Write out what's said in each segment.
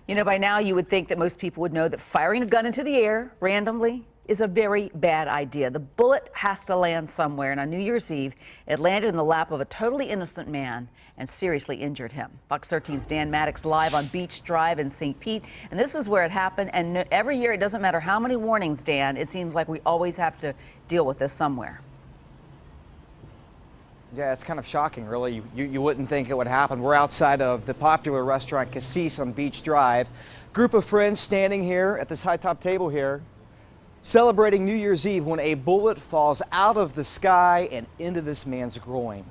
You know, by now you would think that most people would know that firing a gun into the air randomly is a very bad idea. The bullet has to land somewhere, and on New Year's Eve, it landed in the lap of a totally innocent man and seriously injured him. Fox 13's Dan Maddox live on Beach Drive in St. Pete, and this is where it happened. And every year, it doesn't matter how many warnings, Dan, it seems like we always have to deal with this somewhere. Yeah, it's kind of shocking, really. You wouldn't think it would happen. We're outside of the popular restaurant Cassis on Beach Drive. Group of friends standing here at this high-top table here, celebrating New Year's Eve when a bullet falls out of the sky and into this man's groin.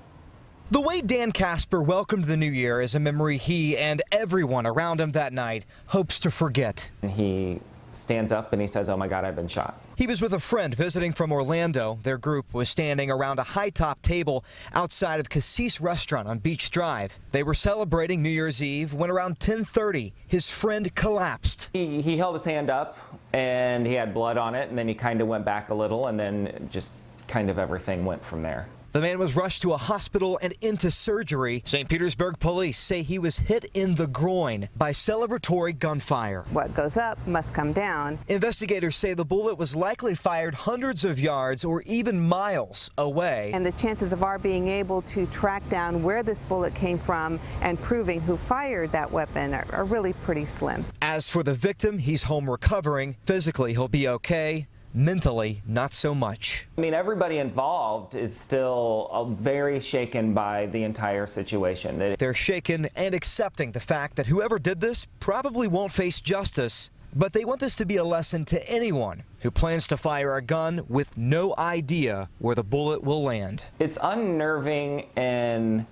The way Dan Casper welcomed the new year is a memory he and everyone around him that night hopes to forget. He stands up and he says, "Oh my God, I've been shot." He was with a friend visiting from Orlando. Their group was standing around a high-top table outside of Cassis restaurant on Beach Drive. They were celebrating New Year's Eve when around 10:30, his friend collapsed. He held his hand up and he had blood on it, and then he kind of went back a little, and then just kind of everything went from there. The man was rushed to a hospital and into surgery. St. Petersburg police say he was hit in the groin by celebratory gunfire. What goes up must come down. Investigators say the bullet was likely fired hundreds of yards or even miles away. And the chances of our being able to track down where this bullet came from and proving who fired that weapon are really pretty slim. As for the victim, he's home recovering. Physically, he'll be okay. Mentally, not so much. I mean, everybody involved is still very shaken by the entire situation. They're shaken and accepting the fact that whoever did this probably won't face justice. But they want this to be a lesson to anyone who plans to fire a gun with no idea where the bullet will land. It's unnerving, and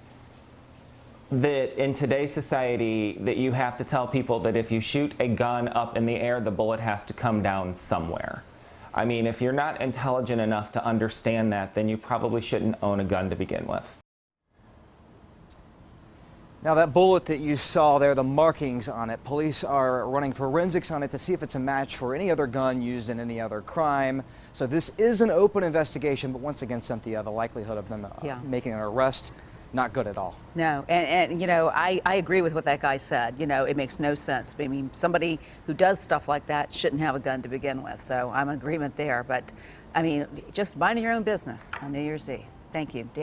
that in today's society that you have to tell people that if you shoot a gun up in the air, the bullet has to come down somewhere. I mean, if you're not intelligent enough to understand that, then you probably shouldn't own a gun to begin with. Now, that bullet that you saw there, the markings on it, police are running forensics on it to see if it's a match for any other gun used in any other crime. So this is an open investigation, but once again, Cynthia, the likelihood of them making an arrest, not good at all. No, and you know, I agree with what that guy said. You know, it makes no sense. I mean, somebody who does stuff like that shouldn't have a gun to begin with. So I'm in agreement there. But I mean, just minding your own business on New Year's Eve. Thank you.